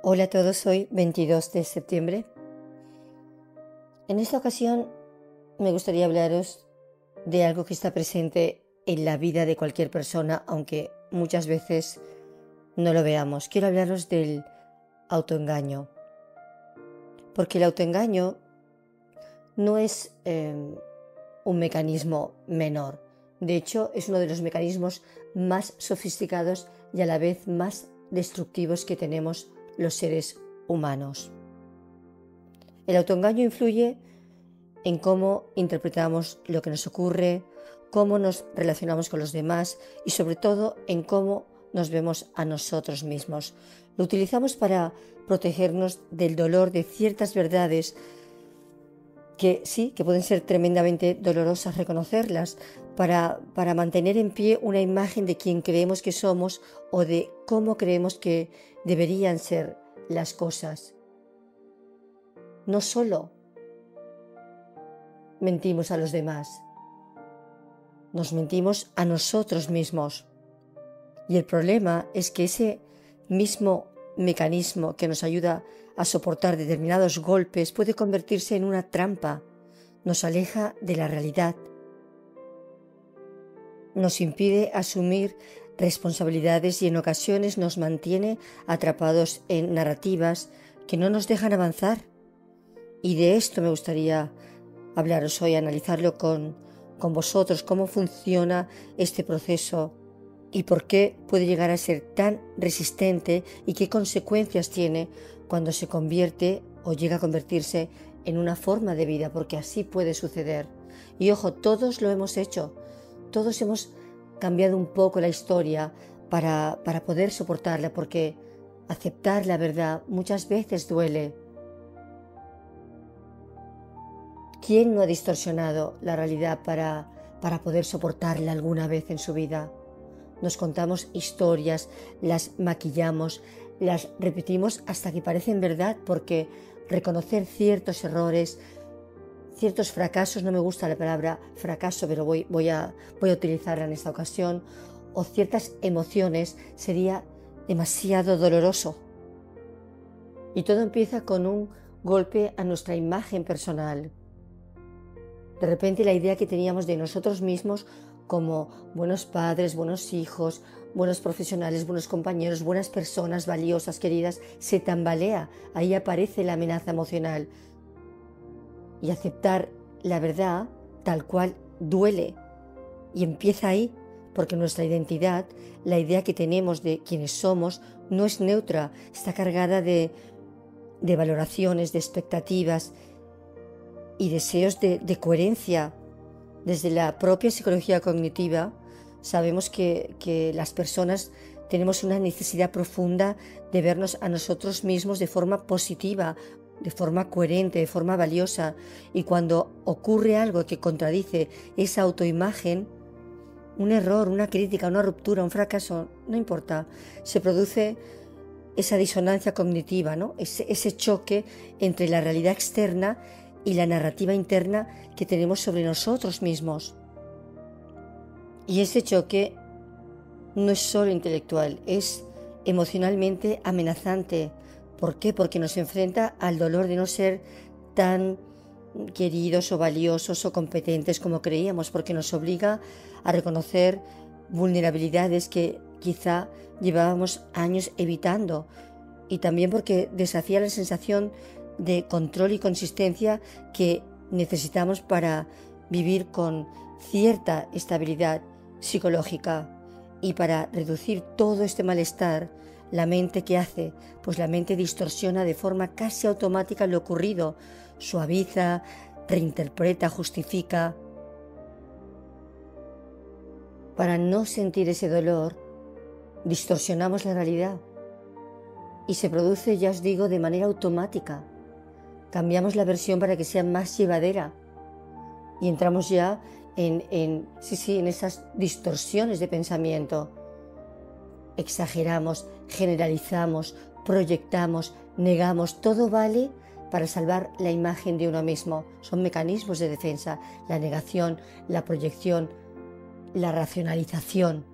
Hola a todos, hoy 22 de septiembre. En esta ocasión me gustaría hablaros de algo que está presente en la vida de cualquier persona, aunque muchas veces no lo veamos. Quiero hablaros del autoengaño, porque el autoengaño no es un mecanismo menor. De hecho, es uno de los mecanismos más sofisticados y a la vez más destructivos que tenemos los seres humanos. El autoengaño influye en cómo interpretamos lo que nos ocurre, cómo nos relacionamos con los demás y sobre todo en cómo nos vemos a nosotros mismos. Lo utilizamos para protegernos del dolor de ciertas verdades que sí, que pueden ser tremendamente dolorosas reconocerlas, para mantener en pie una imagen de quién creemos que somos o de cómo creemos que deberían ser las cosas. No solo mentimos a los demás, nos mentimos a nosotros mismos. Y el problema es que ese mismo mecanismo que nos ayuda a soportar determinados golpes puede convertirse en una trampa, nos aleja de la realidad, nos impide asumir responsabilidades y en ocasiones nos mantiene atrapados en narrativas que no nos dejan avanzar. Y de esto me gustaría hablaros hoy, analizarlo con vosotros, cómo funciona este proceso y por qué puede llegar a ser tan resistente y qué consecuencias tiene cuando se convierte o llega a convertirse en una forma de vida, porque así puede suceder. Y ojo, todos lo hemos hecho, todos hemos cambiado un poco la historia para poder soportarla, porque aceptar la verdad muchas veces duele. ¿Quién no ha distorsionado la realidad para poder soportarla alguna vez en su vida? Nos contamos historias, las maquillamos, las repetimos hasta que parecen verdad, porque reconocer ciertos errores, ciertos fracasos, no me gusta la palabra fracaso, pero voy a utilizarla en esta ocasión, o ciertas emociones sería demasiado doloroso. Y todo empieza con un golpe a nuestra imagen personal. De repente la idea que teníamos de nosotros mismos como buenos padres, buenos hijos, buenos profesionales, buenos compañeros, buenas personas, valiosas, queridas, se tambalea. Ahí aparece la amenaza emocional. Y aceptar la verdad tal cual duele. Y empieza ahí, porque nuestra identidad, la idea que tenemos de quiénes somos, no es neutra, está cargada de valoraciones, de expectativas y deseos de coherencia. Desde la propia psicología cognitiva sabemos que las personas tenemos una necesidad profunda de vernos a nosotros mismos de forma positiva, de forma coherente, de forma valiosa. Y cuando ocurre algo que contradice esa autoimagen, un error, una crítica, una ruptura, un fracaso, no importa, se produce esa disonancia cognitiva, ¿no? Ese choque entre la realidad externa y la narrativa interna que tenemos sobre nosotros mismos. Y ese choque no es solo intelectual, es emocionalmente amenazante. ¿Por qué? Porque nos enfrenta al dolor de no ser tan queridos o valiosos o competentes como creíamos, porque nos obliga a reconocer vulnerabilidades que quizá llevábamos años evitando, y también porque desafía la sensación de control y consistencia que necesitamos para vivir con cierta estabilidad psicológica. Y para reducir todo este malestar, la mente, ¿qué hace? Pues la mente distorsiona de forma casi automática lo ocurrido, suaviza, reinterpreta, justifica. Para no sentir ese dolor, distorsionamos la realidad y se produce, ya os digo, de manera automática. Cambiamos la versión para que sea más llevadera y entramos ya en esas distorsiones de pensamiento. Exageramos, generalizamos, proyectamos, negamos, todo vale para salvar la imagen de uno mismo. Son mecanismos de defensa, la negación, la proyección, la racionalización.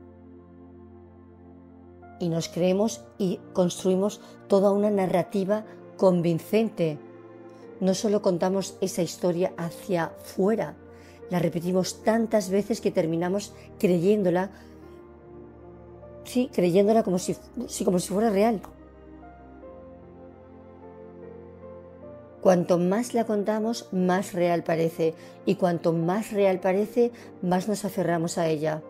y nos creemos y construimos toda una narrativa convincente. No solo contamos esa historia hacia fuera, la repetimos tantas veces que terminamos creyéndola, como si fuera real. Cuanto más la contamos, más real parece, y cuanto más real parece, más nos aferramos a ella,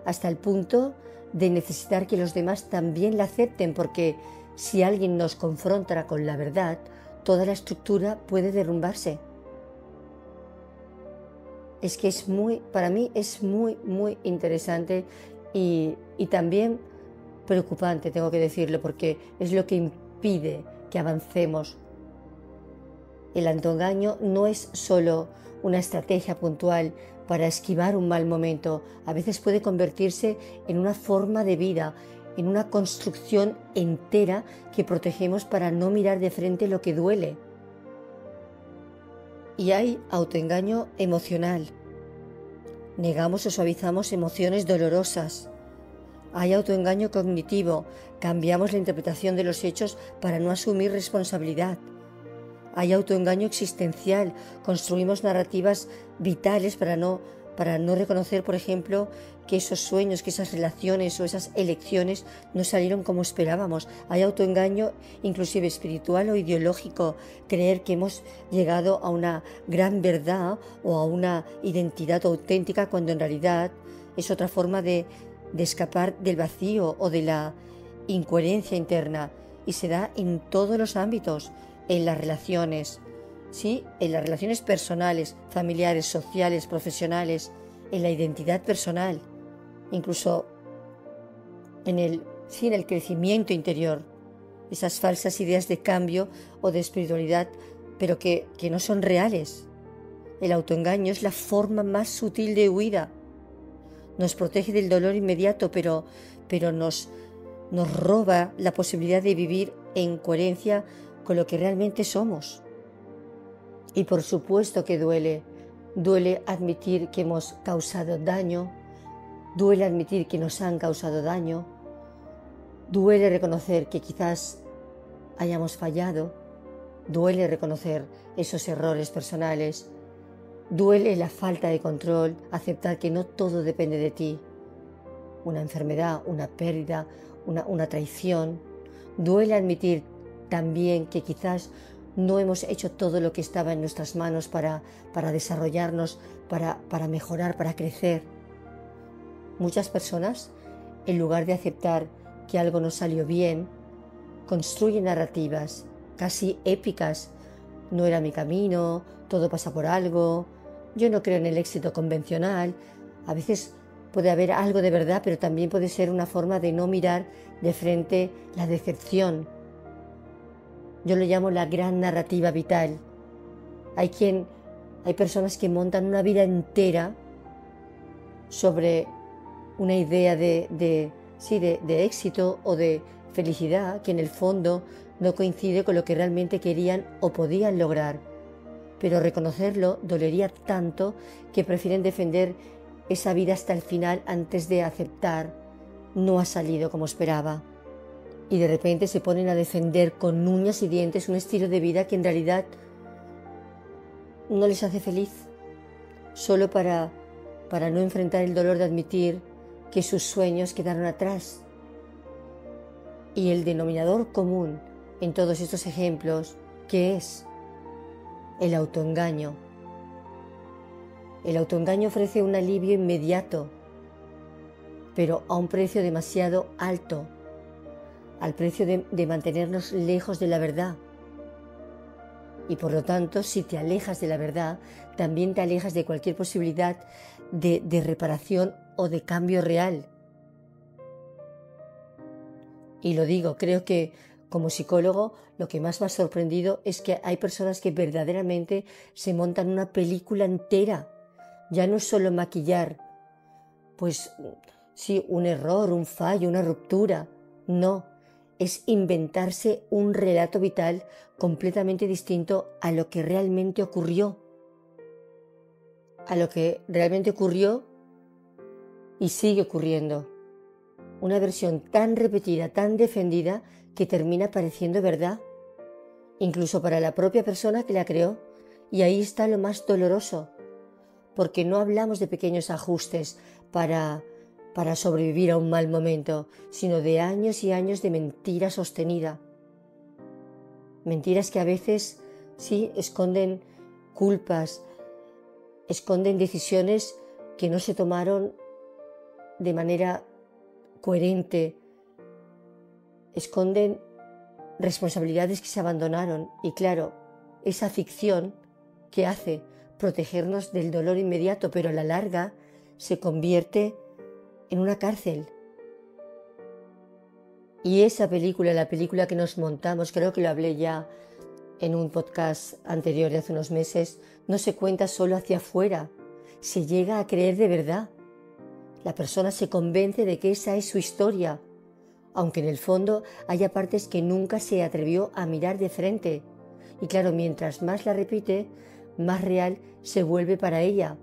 hasta el punto de necesitar que los demás también la acepten, porque si alguien nos confronta con la verdad, toda la estructura puede derrumbarse. Es que para mí es muy interesante y también preocupante, tengo que decirlo, porque es lo que impide que avancemos. El autoengaño no es solo una estrategia puntual para esquivar un mal momento, a veces puede convertirse en una forma de vida, en una construcción entera que protegemos para no mirar de frente lo que duele. Y hay autoengaño emocional. Negamos o suavizamos emociones dolorosas. Hay autoengaño cognitivo. Cambiamos la interpretación de los hechos para no asumir responsabilidad. Hay autoengaño existencial. Construimos narrativas vitales para no reconocer, por ejemplo, que esos sueños, que esas relaciones o esas elecciones no salieron como esperábamos. Hay autoengaño inclusive espiritual o ideológico. Creer que hemos llegado a una gran verdad o a una identidad auténtica cuando en realidad es otra forma de escapar del vacío o de la incoherencia interna. Y se da en todos los ámbitos. En las relaciones, en las relaciones personales, familiares, sociales, profesionales, en la identidad personal, incluso en el crecimiento interior, esas falsas ideas de cambio o de espiritualidad, pero que no son reales. El autoengaño es la forma más sutil de huida. Nos protege del dolor inmediato, pero nos roba la posibilidad de vivir en coherencia con lo que realmente somos. Y por supuesto que duele admitir que hemos causado daño, duele admitir que nos han causado daño, duele reconocer que quizás hayamos fallado, duele reconocer esos errores personales, duele la falta de control, aceptar que no todo depende de ti, una enfermedad, una pérdida, una traición, duele admitir también que quizás no hemos hecho todo lo que estaba en nuestras manos para desarrollarnos, para mejorar, para crecer. Muchas personas, en lugar de aceptar que algo no salió bien, construyen narrativas casi épicas. No era mi camino, todo pasa por algo, yo no creo en el éxito convencional. A veces puede haber algo de verdad, pero también puede ser una forma de no mirar de frente la decepción. Yo lo llamo la gran narrativa vital. Hay personas que montan una vida entera sobre una idea de éxito o de felicidad que en el fondo no coincide con lo que realmente querían o podían lograr. Pero reconocerlo dolería tanto que prefieren defender esa vida hasta el final antes de aceptar no ha salido como esperaba. Y de repente se ponen a defender con uñas y dientes un estilo de vida que en realidad no les hace feliz, solo para no enfrentar el dolor de admitir que sus sueños quedaron atrás. Y el denominador común en todos estos ejemplos, ¿qué es? El autoengaño. El autoengaño ofrece un alivio inmediato, pero a un precio demasiado alto, al precio de mantenernos lejos de la verdad. Y por lo tanto, si te alejas de la verdad, también te alejas de cualquier posibilidad de reparación o de cambio real. Y lo digo, creo que como psicólogo lo que más me ha sorprendido es que hay personas que verdaderamente se montan una película entera. Ya no es solo maquillar, pues sí, un error, un fallo, una ruptura. No, es inventarse un relato vital completamente distinto a lo que realmente ocurrió. A lo que realmente ocurrió y sigue ocurriendo. una versión tan repetida, tan defendida, que termina pareciendo verdad, incluso para la propia persona que la creó. Y ahí está lo más doloroso, porque no hablamos de pequeños ajustes para sobrevivir a un mal momento, sino de años y años de mentira sostenida. Mentiras que a veces sí esconden culpas, esconden decisiones que no se tomaron de manera coherente, esconden responsabilidades que se abandonaron. Y claro, esa ficción que hace protegernos del dolor inmediato, pero a la larga se convierte en una cárcel. Y esa película, la película que nos montamos, creo que lo hablé ya en un podcast anterior de hace unos meses, no se cuenta solo hacia afuera, se llega a creer de verdad. La persona se convence de que esa es su historia, aunque en el fondo haya partes que nunca se atrevió a mirar de frente. Y claro, mientras más la repite, más real se vuelve para ella.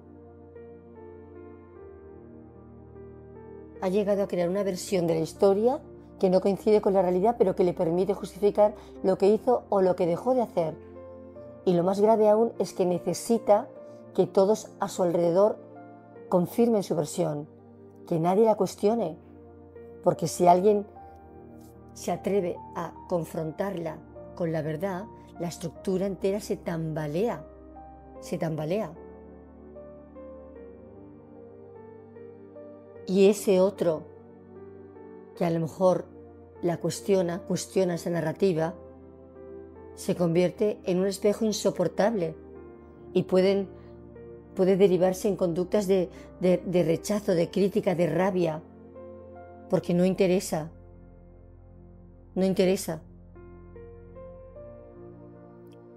Ha llegado a crear una versión de la historia que no coincide con la realidad, pero que le permite justificar lo que hizo o lo que dejó de hacer. Y lo más grave aún es que necesita que todos a su alrededor confirmen su versión, que nadie la cuestione, porque si alguien se atreve a confrontarla con la verdad, la estructura entera se tambalea. Y ese otro que a lo mejor la cuestiona esa narrativa, se convierte en un espejo insoportable y puede derivarse en conductas de rechazo, de crítica, de rabia, porque no interesa.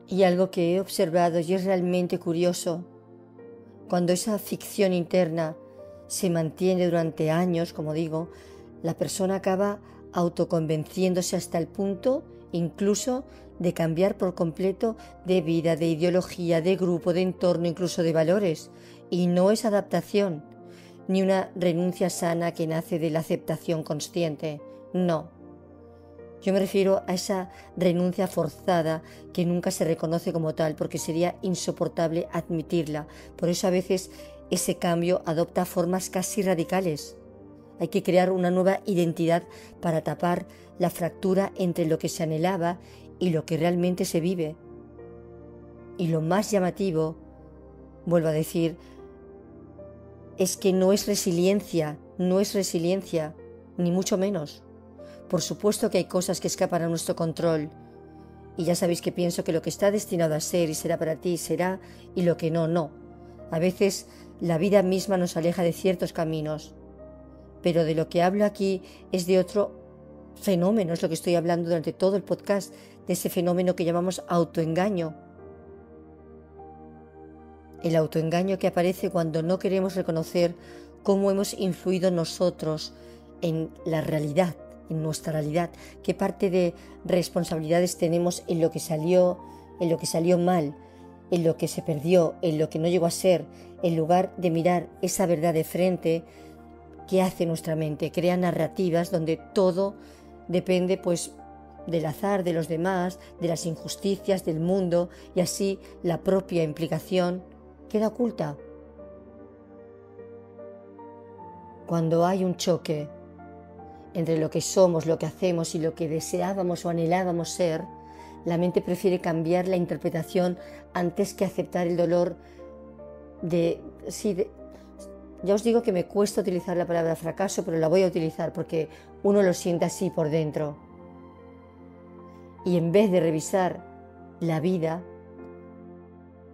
Y algo que he observado y es realmente curioso, cuando esa ficción interna se mantiene durante años, como digo, la persona acaba autoconvenciéndose hasta el punto incluso de cambiar por completo de vida, de ideología, de grupo, de entorno, incluso de valores. Y no es adaptación, ni una renuncia sana que nace de la aceptación consciente. No. Yo me refiero a esa renuncia forzada que nunca se reconoce como tal, porque sería insoportable admitirla. Por eso a veces ese cambio adopta formas casi radicales. Hay que crear una nueva identidad para tapar la fractura entre lo que se anhelaba y lo que realmente se vive. Y lo más llamativo, vuelvo a decir, es que no es resiliencia, ni mucho menos. Por supuesto que hay cosas que escapan a nuestro control. Y ya sabéis que pienso que lo que está destinado a ser y será para ti será, y lo que no, no. A veces la vida misma nos aleja de ciertos caminos. Pero de lo que hablo aquí es de otro fenómeno, es lo que estoy hablando durante todo el podcast, de ese fenómeno que llamamos autoengaño. El autoengaño que aparece cuando no queremos reconocer cómo hemos influido nosotros en la realidad, en nuestra realidad, qué parte de responsabilidades tenemos en lo que salió mal, en lo que se perdió, en lo que no llegó a ser, en lugar de mirar esa verdad de frente. ¿Qué hace nuestra mente? Crea narrativas donde todo depende del azar de los demás, de las injusticias del mundo, y así la propia implicación queda oculta. Cuando hay un choque entre lo que somos, lo que hacemos y lo que deseábamos o anhelábamos ser, la mente prefiere cambiar la interpretación antes que aceptar el dolor ya os digo que me cuesta utilizar la palabra fracaso, pero la voy a utilizar porque uno lo siente así por dentro. Y en vez de revisar la vida,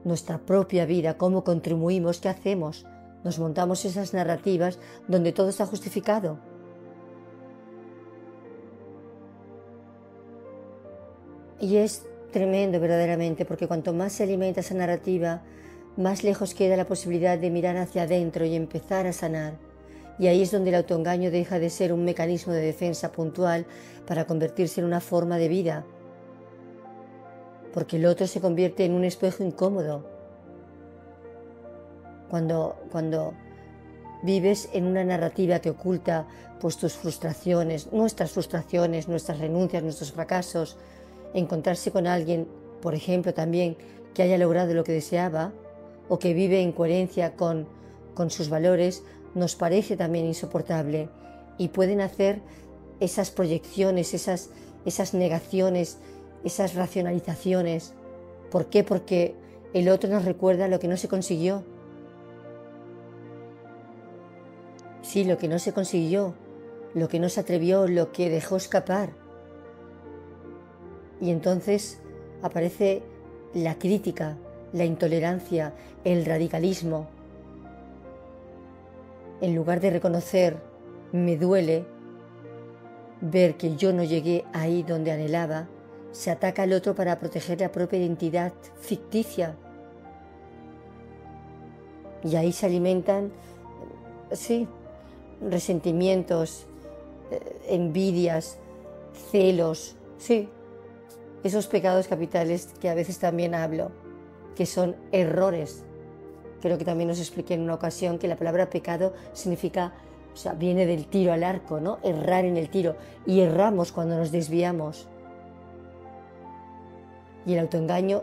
nuestra propia vida, cómo contribuimos, qué hacemos, nos montamos esas narrativas donde todo está justificado. Y es tremendo verdaderamente, porque cuanto más se alimenta esa narrativa, más lejos queda la posibilidad de mirar hacia adentro y empezar a sanar. Y ahí es donde el autoengaño deja de ser un mecanismo de defensa puntual para convertirse en una forma de vida, porque el otro se convierte en un espejo incómodo. Cuando vives en una narrativa que oculta pues tus frustraciones, nuestras renuncias, nuestros fracasos. Encontrarse con alguien, por ejemplo, también que haya logrado lo que deseaba o que vive en coherencia con sus valores, nos parece también insoportable, y pueden hacer esas proyecciones, esas negaciones, esas racionalizaciones. ¿Por qué? Porque el otro nos recuerda lo que no se consiguió. Sí, lo que no se consiguió, lo que no se atrevió, lo que dejó escapar. Y entonces aparece la crítica, la intolerancia, el radicalismo. En lugar de reconocer, me duele ver que yo no llegué ahí donde anhelaba, se ataca al otro para proteger la propia identidad ficticia. Y ahí se alimentan, sí, resentimientos, envidias, celos, sí, esos pecados capitales que a veces también hablo, que son errores. Creo que también os expliqué en una ocasión que la palabra pecado significa, o sea, viene del tiro al arco, ¿no? Errar en el tiro. Y erramos cuando nos desviamos. Y el autoengaño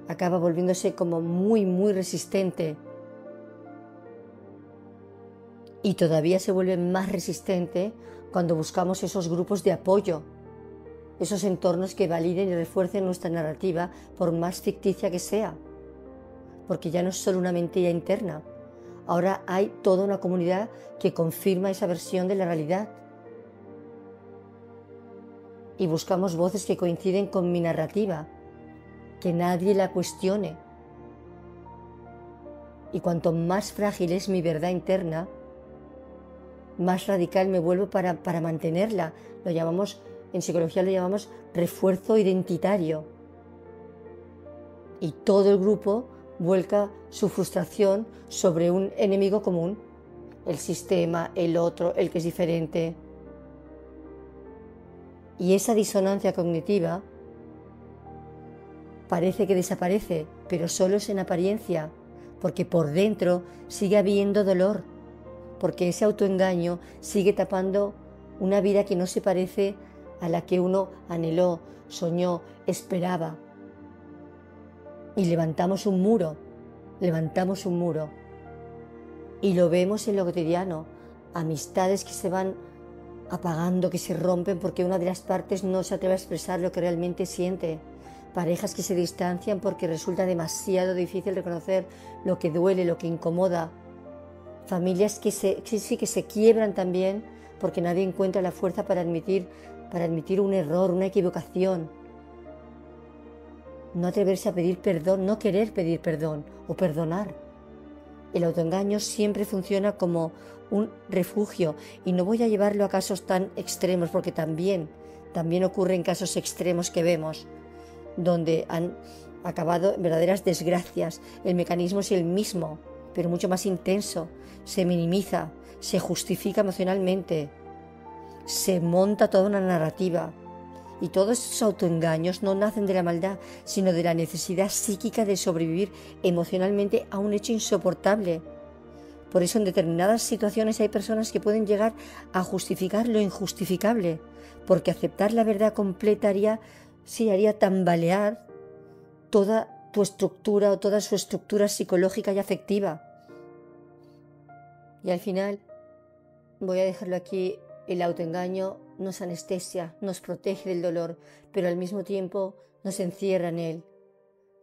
acaba volviéndose como muy, muy resistente. Y todavía se vuelve más resistente cuando buscamos esos grupos de apoyo, esos entornos que validen y refuercen nuestra narrativa, por más ficticia que sea. Porque ya no es solo una mentira interna, ahora hay toda una comunidad que confirma esa versión de la realidad. Y buscamos voces que coinciden con mi narrativa, que nadie la cuestione. Y cuanto más frágil es mi verdad interna, más radical me vuelvo para mantenerla. En psicología lo llamamos refuerzo identitario. Y todo el grupo vuelca su frustración sobre un enemigo común, el sistema, el otro, el que es diferente. Y esa disonancia cognitiva parece que desaparece, pero solo es en apariencia, porque por dentro sigue habiendo dolor, porque ese autoengaño sigue tapando una vida que no se parece a la que uno anheló, soñó, esperaba. Y levantamos un muro, y lo vemos en lo cotidiano, amistades que se van apagando, que se rompen porque una de las partes no se atreve a expresar lo que realmente siente, parejas que se distancian porque resulta demasiado difícil reconocer lo que duele, lo que incomoda, familias que se quiebran también porque nadie encuentra la fuerza para admitir un error, una equivocación. No atreverse a pedir perdón, no querer pedir perdón o perdonar. El autoengaño siempre funciona como un refugio, y no voy a llevarlo a casos tan extremos, porque también ocurre en casos extremos que vemos, donde han acabado en verdaderas desgracias. El mecanismo es el mismo, pero mucho más intenso. Se minimiza, se justifica emocionalmente, se monta toda una narrativa. Y todos esos autoengaños no nacen de la maldad, sino de la necesidad psíquica de sobrevivir emocionalmente a un hecho insoportable. Por eso en determinadas situaciones hay personas que pueden llegar a justificar lo injustificable, porque aceptar la verdad completa haría tambalear toda tu estructura o toda su estructura psicológica y afectiva. Y al final, voy a dejarlo aquí, el autoengaño nos anestesia, nos protege del dolor, pero al mismo tiempo nos encierra en él.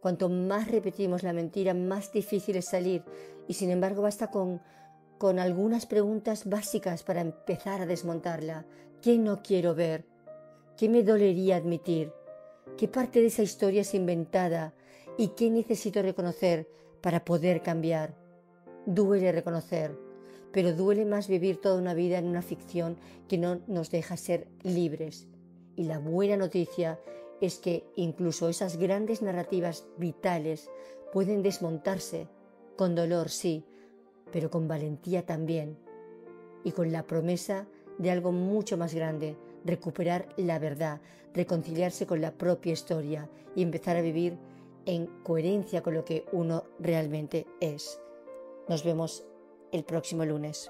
Cuanto más repetimos la mentira, más difícil es salir, y sin embargo basta con algunas preguntas básicas para empezar a desmontarla. ¿Qué no quiero ver? ¿Qué me dolería admitir? ¿Qué parte de esa historia es inventada? ¿Y qué necesito reconocer para poder cambiar? Duele reconocer, pero duele más vivir toda una vida en una ficción que no nos deja ser libres. Y la buena noticia es que incluso esas grandes narrativas vitales pueden desmontarse, con dolor sí, pero con valentía también, y con la promesa de algo mucho más grande: recuperar la verdad, reconciliarse con la propia historia y empezar a vivir en coherencia con lo que uno realmente es. Nos vemos el próximo lunes.